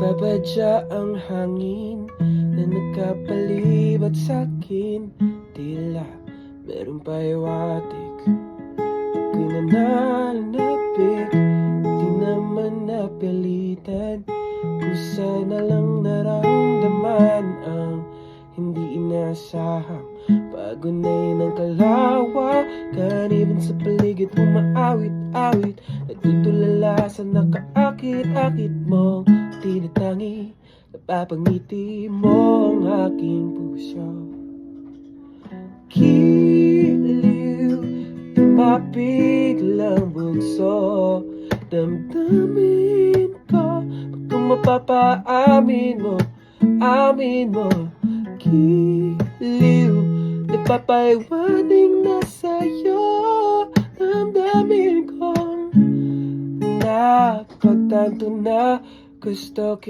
Nagbapadya ang hangin na nagkapalibot sa'kin. Tila meron pahiwatig, ako'y nananapik. Di naman napilitan, kusa na lang naramdaman ang hindi inaasahang pagunay ng kalawakan. Even sa paligid umaawit-awit, nagtutulala sa nakaakit-akit mong tinatangi. Napapangiti mo ang aking puso. Giliw, mapiglang bunso. Damdamin ko, kung mapapaamin mo, amin mo. Giliw, nagpapaiwaning na sa'yo. Damdamin kong napagtanto na gusto kita.